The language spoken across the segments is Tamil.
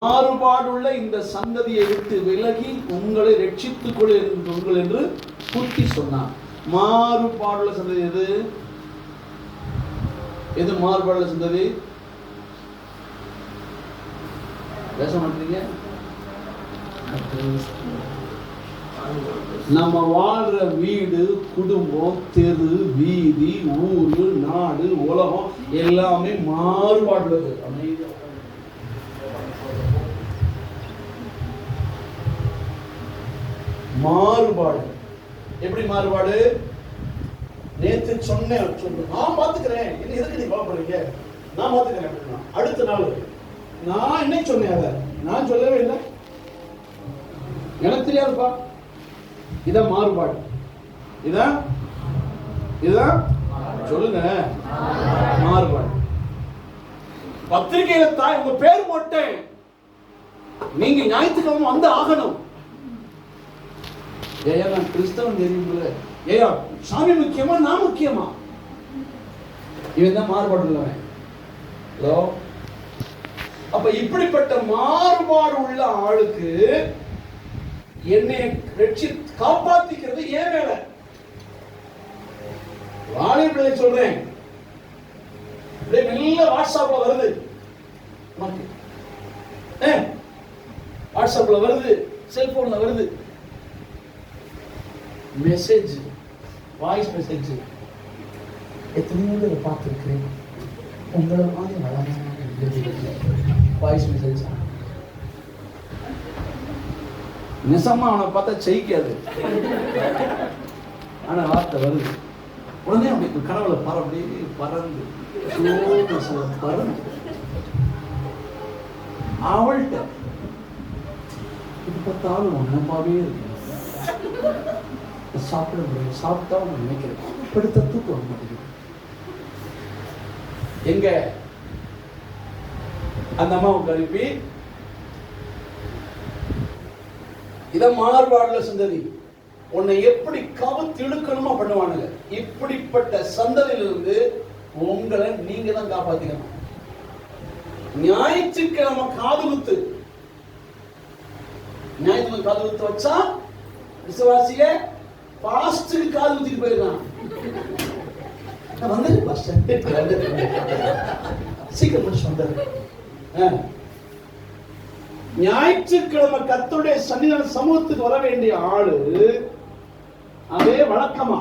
மாறுபாடுள்ள இந்த சந்ததியை விட்டு விலகி உங்களை ரட்சித்துக் கொள்ளுங்கள் என்று புத்தி சொன்னார். மாறுபாடுள்ள சந்ததி எது? எது மாறுபாடுள்ள சந்ததி? பேச மாட்டீங்க. நம்ம வாழ்ற வீடு, குடும்பம், தெரு, வீதி, ஊரு, நாடு, உலகம் எல்லாமே மாறுபாடுள்ளது. மாறுபாடு. எப்படி மாறுபாடு? நேற்று சொன்னேன், நான் பாத்துக்கிறேன், இது எதுக்கு நீ பாப்படுறீங்க, நான் பாத்துக்கிறேன் அப்படின்னா அடுத்த நாள் நான் என்ன சொன்னேன், அதை நான் சொல்லவே இல்லை, எனக்கு தெரியாதுப்பா. இதான் மாறுபாடு. இதான் சொல்லுங்க, மாறுபாடு. பத்திரிகையில தாய் உங்க பேர் போட்டேன், நீங்க ஞாயிற்றுக்கிழமை வந்து ஆகணும். ஏயா நான் கிறிஸ்தவன் தெரியுமில்ல, ஏயா சாமி முக்கியமா நான் முக்கியமா? இவன் தான் மாறுபாடு உள்ளவன். ஹலோ, அப்ப இப்படிப்பட்ட மாறுபாடு உள்ள ஆளுக்கு என்னை ரட்சி காப்பாத்திக்கிறது ஏன் வேலை? வாலிபர்களை சொல்றேன், நல்ல வாட்ஸ்அப்ல வருது, வாட்ஸ்அப்ல வருது, செல்போன்ல வருது மெசேஜ், வாய்ஸ் மெசேஜ். எத்தனையோ பேரை பார்த்துருக்கிறேன், உங்களை மாதிரி வாய்ஸ் மெசேஜ். நிசமா அவனை பார்த்தா செய்க்காது, ஆனா வார்த்தை வருது. உடனே அப்படி கனவுல பறந்து அவள்கிட்ட இது பார்த்தாலும் ஒன்னப்பாவே இருக்கு. சாப்பிட்டா நினைக்கிறேன், படுத்த தூக்கம் வர மாட்டேங்குது. எங்க அந்த அம்மாவுக்கு அனுப்பி இத மாறுபாடுல சந்ததி உன்னை எப்படி கவுத்து இழுக்கணுமா பண்ணுவானுங்க. இப்படிப்பட்ட சந்ததியிலிருந்து உங்களை நீங்க தான் காப்பாத்திக்கணும். ஞாயிற்றுக்கிழமை காது குத்து, ஞாயிற்றுக்கிழமை காது குத்து வச்சா விசுவாசிய பாஸ்டுக்கு காது குத்திட்டு போயிருக்கான். வந்து சீக்கிரம் முடிச்சு வந்தாரு. ஞாயிற்றுக்கிழமை கர்த்தருடைய சன்னிதான சமூகத்துக்கு வர வேண்டிய ஆளு அதே வழக்கமா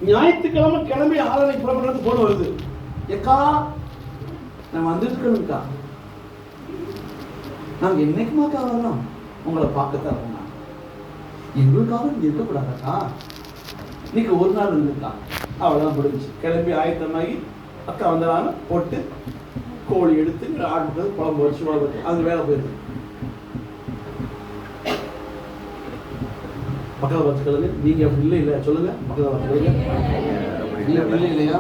ஞாயிற்றுக்கிழமை கிளம்பி ஆராதனை புறப்படுறது போல வருது. ஏக்கா நான் வந்துருக்கணும்க்கா, நாங்க என்னைக்குமாக்கா வரலாம், உங்களை பார்க்கத்தான் வரணும், எங்களுக்காக நீங்க இருக்கக்கூடாதாக்கா, இன்னைக்கு ஒரு நாள் இருந்துக்கா, அவ்வளவுதான் முடிஞ்சு. கிளம்பி ஆயத்தமாகி அக்கா வந்தாலும் போட்டு கோழி எடுத்து ஆட்டு குழம்பு வச்சு வளர்த்து அது வேலை போயிருக்கு. பக்கத்தில் வச்சுக்கிறது நீங்க அப்படி இல்லை இல்லையா சொல்லுங்க, பக்கத்தில் வச்சுக்கிறது நீங்க இல்லை இல்லையா?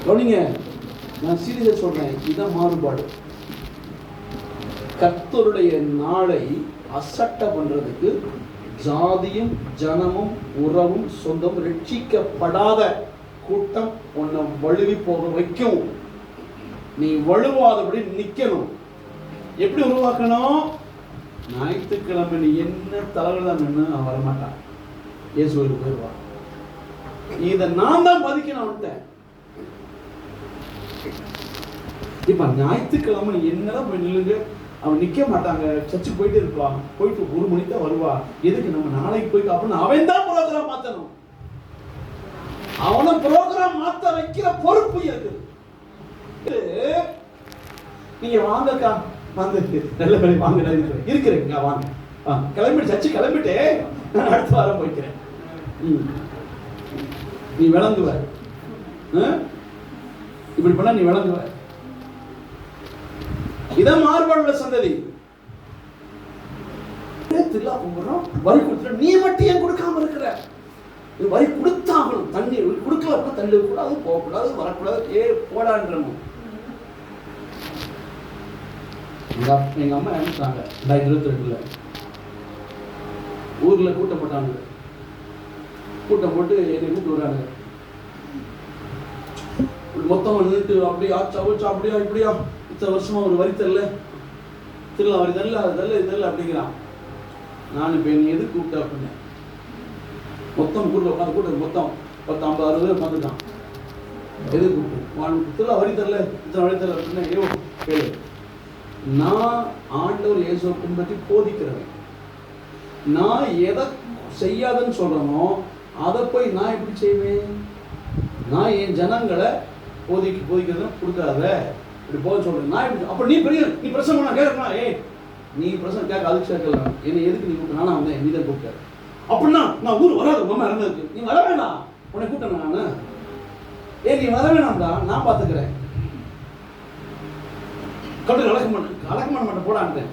கவனிங்க, நான் சீரியஸா சொல்றேன், இதுதான் மாறுபாடு. கர்த்தருடைய நாளை அசட்டை பண்றதுக்கு ஜாதியும் ஜனமும் உறவும் சொந்தம் ரட்சிக்கப்படாத கூட்டம் உன்னை வழுவி போக வைக்கும். நீ வலுவாதபடி நிக்கணும். எப்படி உருவாக்கணும்? ஞாயிற்றுக்கிழமை நீ என்ன தலைவர்தான் நின்று அவன் வரமாட்டான், இயேசுவுக்கு போயிடுவான். இதை நான் தான் மதிக்கணும் அவன்கிட்ட. இப்ப ஞாயிற்றுக்கிழமை நீ என்னதான் போய் நில்லுங்க, அவன் நிக்க மாட்டாங்க, சர்ச்சுக்கு போயிட்டு இருப்பான், போயிட்டு 1 மணிக்கு தான் வருவா. எதுக்கு நம்ம நாளைக்கு போயிட்டு அப்படின்னு அவன் தான் ப்ரோக்ராம் மாத்தணும். அவனை ப்ரோக்ராம் மாத்த வைக்கிற பொறுப்பு இருக்கு. நீங்க வாங்கக்கா, வந்து நல்ல வேலை வாங்க, இருக்கிறேங்க வாங்க, கிளம்பிட்டு சர்ச்சு கிளம்பிட்டு நான் அடுத்த வாரம் போய்க்கிறேன், நீ விளங்குவ, இப்படி பண்ணா நீ விளங்குவ. இதான் மாறுபாடுள்ள சந்ததி. வரி கொடுத்துட, நீ மட்டும் ஏன் கொடுக்காம இருக்கிற? வரி கொடுத்தாகணும், தண்ணி கொடுக்கல தள்ளி கூடாது, போகக்கூடாது, வரக்கூடாது, போடான்றணும். எங்க அம்மா இறந்துட்டாங்க 2022 ஊர்ல கூட்டம் போட்டாங்க. கூட்டம் போட்டு என்னை கூப்பிட்டு வராங்க, மொத்தமாக நின்றுட்டு அப்படியா சவச்சா அப்படியா இப்படியா இத்தனை வருஷமா ஒரு வரி தரல திருல வரி தரல அது தரல இது தரல அப்படிங்கிறான். நான் இப்போ நீ எது கூப்பிட்டா அப்படின்னேன். மொத்தம் கூட்ட உட்காந்து கூட்டம் மொத்தம் 10, 50, 60 பேர் உட்காந்துட்டான். எது கூப்பிட்டு திருல வரி தரல இத்தனை வரி தரல அப்படின்னா ஐயோ கேளு, நான் ஆண்டவர் இயேசுவை பின்பற்றி போதிக்கிறவன். நான் எதை செய்யாதுன்னு சொல்றேனோ அதை போய் நான் எப்படி செய்வேன்? நான் என் ஜனங்களை போதிக்கிறது கொடுக்காத இப்படி போக சொல்றேன். நான் எப்படி அப்ப நீ பிரசங்கம் பண்ண கேட்கலாம். நீ பிரசங்கம் கேட்க அதுக்கு சேர்க்கலாம். என்னை எதுக்கு நீ கூப்பிட்ட? நானா வந்தேன், நீ தான் கூப்பிட்ட. அப்படின்னா நான் ஊர் வராது, உங்க அம்மா இறந்ததுக்கு நீ வர வேண்டாம், உன்னை கூப்பிட்டேன் நானு. நீ வர வேணாம்டா, நான் பாத்துக்கிறேன். கபடி அடக்கம் பண்ண மாட்டேன் போடான்ட்டேன்.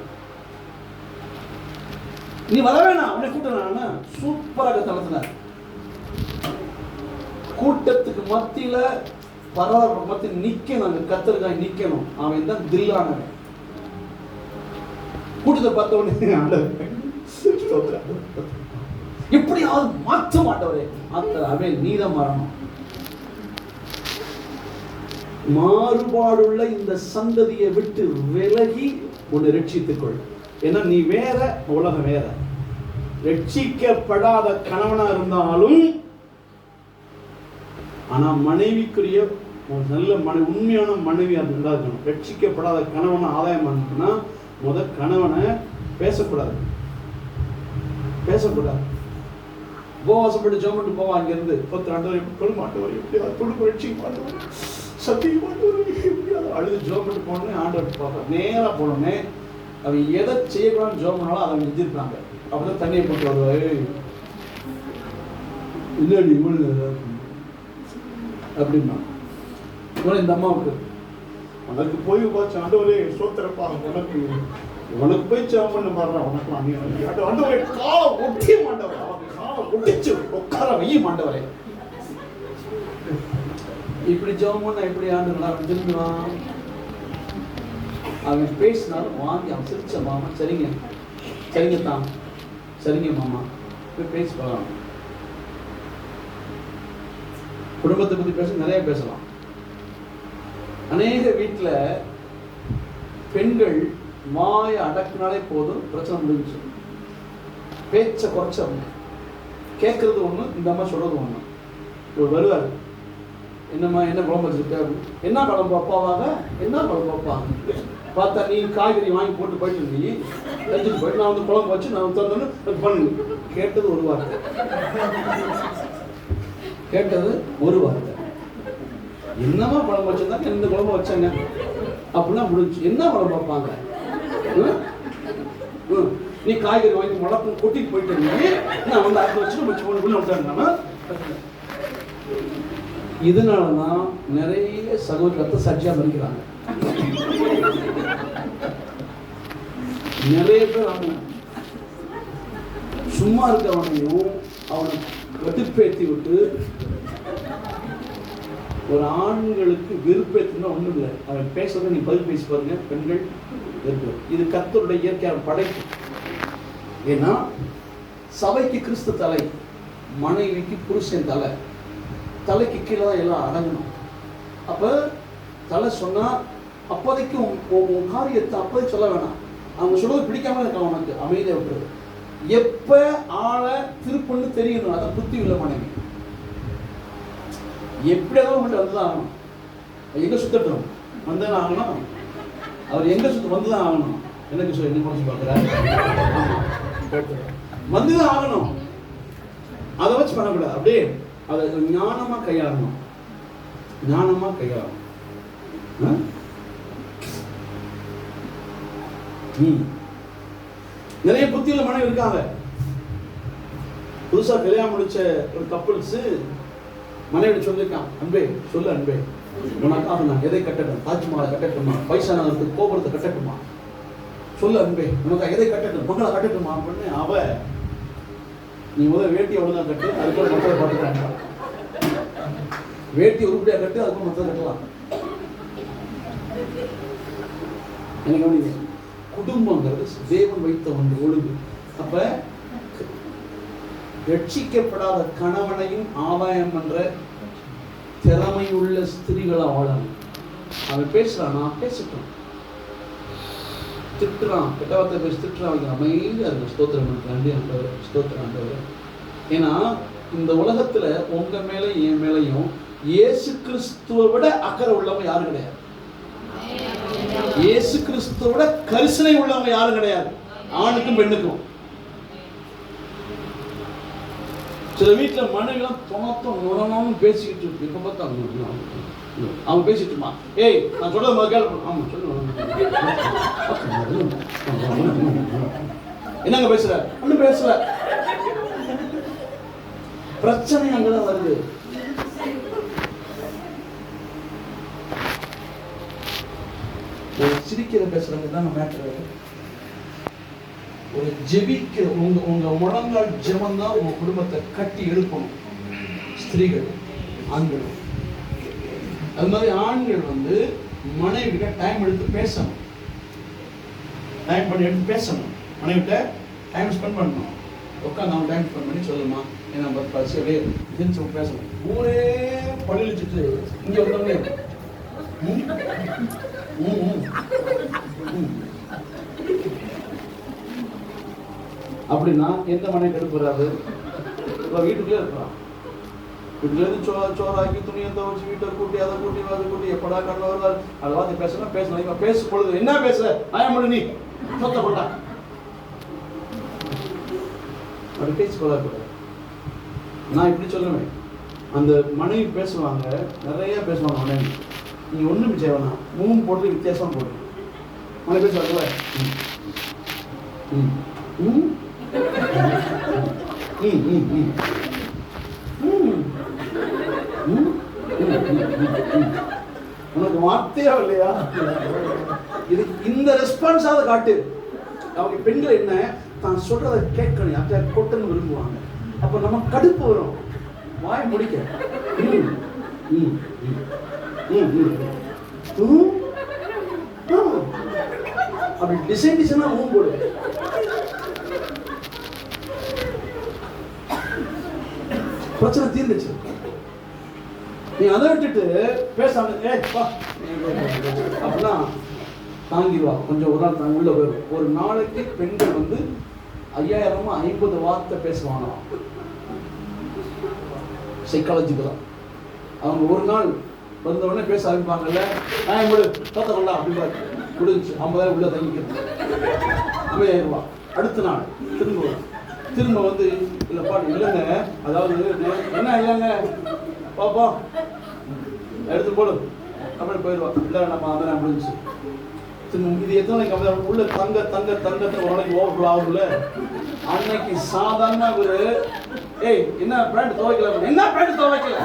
நீ வர வேணாம், உன்னை கூப்பிட்டேன் நானு. சூப்பராக தளர்த்தினார். கூட்டத்துக்கு மத்தியில பரவாயில்ல மத்தியில் நிக்கணும், கத்தருக்காய் நிக்கணும். அவன் தான் தில்லானவன். கூட்டத்தை பார்த்த உடனே எப்படியாவது மாற்ற மாட்டவரே அவன் நீதான் மாறணும். மாறுபாடுள்ள இந்த சந்ததியை விட்டு விலகி உன்னை ரட்சித்துக்கொள். ஏன்னா நீ வேற, உலகம் வேற. ரட்சிக்கப்படாத கணவனா இருந்தாலும் ஆனா மனைவிக்குரிய நல்ல உண்மையான மனைவியா இருந்தா இருக்கணும். ரட்சிக்கப்படாத கணவனை ஆதாயம் பண்ணுனா முதல் கணவனை பேசக்கூடாது. உபவாசப்பட்டு ஜெபம் பண்ணிட்டு போவா. அங்கிருந்து 10 ஆண்டு கொள்ள மாட்டவர், எப்படியாவது தொடுப்பு ரட்சிக்க மாட்டவர், சத்தியம் மாட்டவர், எப்படியாவது அழுது ஜெபம் பண்ணிட்டு போனோன்னே ஆண்டவர் பார்ப்பார். நேராக போனோடனே அவன் எதை செய்யக்கூடாதுன்னு ஜெபம் பண்ணாலும் அதை அவங்க எதிர்ப்பாங்க. அப்படிதான் தண்ணியை போட்டு வருவாரு. இல்லடி அப்படின்னா இந்த அம்மாவுக்கு உனக்கு போய் பார்த்து ஆண்டவரே சோத்திரப்பா, உனக்கு போய் ஜெபம் பண்ண மாட்டா உனக்கு ஆண்டவரே காலை ஒட்டிய மாட்டவர், அவனுக்கு காலை ஒட்டிச்சு உட்கார வைய மாட்டவரே. இப்படி ஜெபம் பண்ண எப்படி ஆண்டு திரும்புவான்? அவன் பேசினாலும் வாங்கி அவன் சிரிச்ச மாமா சரிங்க சரிங்க தான் சரிங்க மாமா போய் பேசி போகலாம். குடும்பத்தை பத்தி பேச நிறைய பேசலாம். அநேக வீட்டில் பெண்கள் வாய அடக்குனாலே போதும், பிரச்சனை முடிஞ்சு. பேச்ச குறைச்சவங்க, கேட்கறது ஒண்ணு, இந்த அம்மா சொல்றது ஒண்ணு. இவர் வருவார், என்னம்மா என்ன குழம்பு வச்சிருக்க? என்ன குழம்பு அப்பாவாக? என்ன குழம்பு அப்பா? பார்த்தா நீ காய்கறி வாங்கி போட்டு போயிட்டு நீ செஞ்சுட்டு போயிட்டு நான் வந்து குழம்பு வச்சு நான் தந்தோன்னு பண்ணு. கேட்டது ஒரு வார்த்தை, கேட்டது ஒரு வார்த்தை. என்னமா குழம்பு வச்சிருந்தாங்க, இந்த குழம்பு வச்சாங்க அப்படின்னா முடிஞ்சு. என்ன குழம்பு வைப்பாங்க? நீ காய்கறி வாங்கி முளப்பு கொட்டிட்டு போயிட்டு நான் வந்து அதை வச்சு வச்சு கொண்டு விட்டாங்கன்னா. இதனாலதான் நிறைய சகோதரத்தை சர்ச்சையா மதிக்கிறாங்க. நிறைய பேர் அவங்க சும்மா இருக்கவனையும் அவனை வெட்டுப்பேத்தி விட்டு ஒரு ஆண்களுக்கு வெறுப்பேற்றுனா ஒண்ணும் இல்லை. அவன் பேசுறத நீ பதில் பேசி பாருங்க. பெண்கள் வெறுப்பு, இது கர்த்தருடைய இயற்கையான படைப்பு. ஏன்னா சபைக்கு கிறிஸ்து தலை, மனைவிக்கு புருஷன் தலை. தலைக்கு கீழே தான் எல்லாம் அடங்கணும். அப்ப தலை சொன்னா அப்போதைக்கு உன் காரியத்தை அப்போதைக்கு சொல்ல வேணாம். அவங்க சொல்றது பிடிக்காம இருக்கலாம், உனக்கு அமைதியா விட்டுறது. எப்ப ஆளை திருப்புன்னு தெரியணும், அதை புத்தி உள்ள மனைவி. எப்படியாவது உங்கள்கிட்ட வந்துதான் ஆகணும். எங்க சுத்தட்டும் வந்துதான் ஆகணும். அவர் எங்க சுத்த வந்துதான் ஆகணும். எனக்கு சொல்லி என்ன குறைச்சு பார்க்கிறாரு, வந்துதான் ஆகணும். அதை வச்சு பண்ணக்கூடாது. அப்படியே அதை ஞானமா கையாளணும், ஞானமா கையாளணும். நிறைய புத்தியுள்ள மனைவி இருக்காங்க. புதுசா கல்யாணம் முடிச்ச ஒரு கப்பல்ஸ் மனைவி சொல்லியிருக்கான், அன்பே சொல்லு அன்பே, உனக்காக நான் எதை கட்டட்டும்? தாஜ்மஹாலை கட்டட்டுமா? பைசானகத்துக்கு கோபுரத்தை கட்டட்டுமா? சொல்லு அன்பே, உனக்கு எதை கட்டட்டும்? மக்களை கட்டட்டுமா அப்படின்னு. அவ நீ முதல்ல வேட்டியை ஒழுங்கா கட்டு, அதுக்குள்ள மக்களை பார்த்துட்டாங்க. வேட்டி உருப்படியா கட்டு, அதுக்குள்ள மக்களை கட்டலாம். எனக்கு குடும்பங்கிறது தேவன் வைத்த ஒன்று ஒழுங்கு. அப்ப ரட்சிக்கப்படாத கணவனையும் ஆதாயம் பண்ற திறமையுள்ள ஸ்திரீகளா வாழணும். அவன் பேசுறானா பேசட்டும், திட்டுறான், கெட்ட வார்த்தை பேசி திட்டுறான், அவங்க அமைதியா இருக்கும். ஸ்தோத்திரம் நன்றி ஆண்டவரே, ஸ்தோத்திரம் ஆண்டவரே. ஏன்னா இந்த உலகத்துல உங்க மேல என் மேலையும் இயேசு கிறிஸ்துவை விட அக்கறை உள்ளவங்க யாரும் கிடையாது. இயேசு கிறிஸ்துவை விட கரிசனை உள்ளவங்க யாரும் கிடையாது, ஆணுக்கும் பெண்ணுக்கும். சில வீட்டுல மனைவிலாம் தொணத்தம் நுணனும் பேசிக்கிட்டு இருக்கு. இப்ப பார்த்தா அவங்க பேசிட்டு இருமா, ஏய் நான் சொல்றது கேள்வி. ஆமா சொல்லு, என்னங்க பேசுற, ஒன்னும் பேசல. பிரச்சனை அங்கதான் வருது. ஒரு சிரிக்கிற பேசுறவங்க தான் மேட்டர். ஒரு ஜெபிக்கிற உங்க முழங்கால் ஜெபம் தான் உங்க குடும்பத்தை கட்டி எழுப்பணும். ஸ்திரீகள், ஆண்கள். அது மாதிரி ஆண்கள் மனைவி கிட்ட டைம் எடுத்து பேசணும். டைம் பண்ணி எடுத்து பேசணும். மனைவி கிட்ட டைம் ஸ்பெண்ட் பண்ணணும். உட்காந்து அவங்க டைம் ஸ்பெண்ட் பண்ணி சொல்லுமா என்ன பசி அப்படியே திரிச்சு பேசணும். ஊரே பழிச்சுட்டு இங்க வந்தோடனே அப்படின்னா எந்த மனைவி கெடுப்புறாரு? வீட்டுக்குள்ளே இருக்கிறான். வீட்டுலேருந்து சோறாக்கி துணியை துவச்சு வீட்டை கூட்டி அதை கூட்டி அதை கூட்டி எப்படா கடல வருவார் அதை வார்த்தை பேசணும். பேசணும் பேச பொழுது என்ன பேச ஆயமொழி நீ சொத்த போட்டா அப்படி பேசி கொள்ளக்கூடாது. நான் இப்படி சொல்லுவேன், அந்த மனைவி பேசுவாங்க, நிறைய பேசுவாங்க மனைவி. நீங்க ஒண்ணும் செய்யணும், மூணு போட்டு வித்தியாசம் போட்டு மனைவி பேசுவாங்கல்ல, உனக்கு வார்த்தையா இல்லையா? இது இந்த ரெஸ்பான்ஸாவது காட்டு. அவங்க பெண்கள் என்ன தான் சொல்றதை கேட்கணும், யார்கிட்ட கொட்டுன்னு விரும்புவாங்க. அப்ப நம்ம கடுப்பு வரும், வாய் முடிக்க. அப்படி டிசைன் டிசைனா மூவ் போடு. பிரச்சனை தீர்ந்துச்சு. நீ அதை விட்டுட்டு பேசாம அப்படின்னா தாங்கிடுவா. கொஞ்சம் ஒரு நாள் உள்ள போயிடும். ஒரு நாளைக்கு பெண்கள் 5050 வார்த்தை பேசுவாங்க. சைக்காலஜிக்கலா அவங்க ஒரு நாள் வந்தவுடனே பேச ஆரம்பிப்பாங்கல்ல, தோத்தா அப்படி முடிஞ்சு 50,000 உள்ள தங்கிக்கிறது, அமைதியாயிருவா. அடுத்த நாள் திரும்ப இல்லப்பா இல்லைங்க, அதாவது என்ன இல்லைங்க பாப்பா எடுத்து போடு அப்படி போயிடுவா. இல்லை நம்ம அதான் முடிஞ்சு. இது எத்தனை நாளைக்கு உள்ள தங்கத்தை ஒரு நாளைக்கு ஓவர்ஃப்ளோ ஆகும்ல. அன்னைக்கு சாதாரண ஒரு என்ன பேண்ட் துவைக்கல, என்ன பேண்ட் துவைக்கல,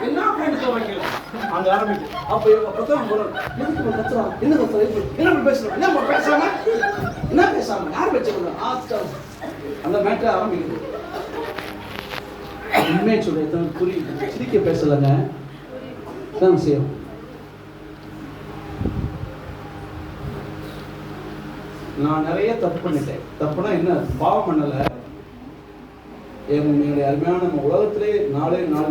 என்ன பேண்ட் துவைக்கல அங்க ஆரம்பிக்கும். அப்ப பிரச்சனை போறோம், எதுக்கு கத்துறான், என்ன கத்துறோம், என்ன பேசுறோம், என்ன பேசாம என்ன பேசாம யார் வச்சுக்கணும், அந்த மேட்டர் ஆரம்பிக்குது. உண்மையை சொல்ல புரியுது, சிரிக்க பேசலங்க தான் செய்யணும். நான் நிறைய தப்பு பண்ணிட்டேன். தப்புனா என்ன, பாவம் பண்ணல. என்னுடைய அருமையான நம்ம உலகத்திலே 4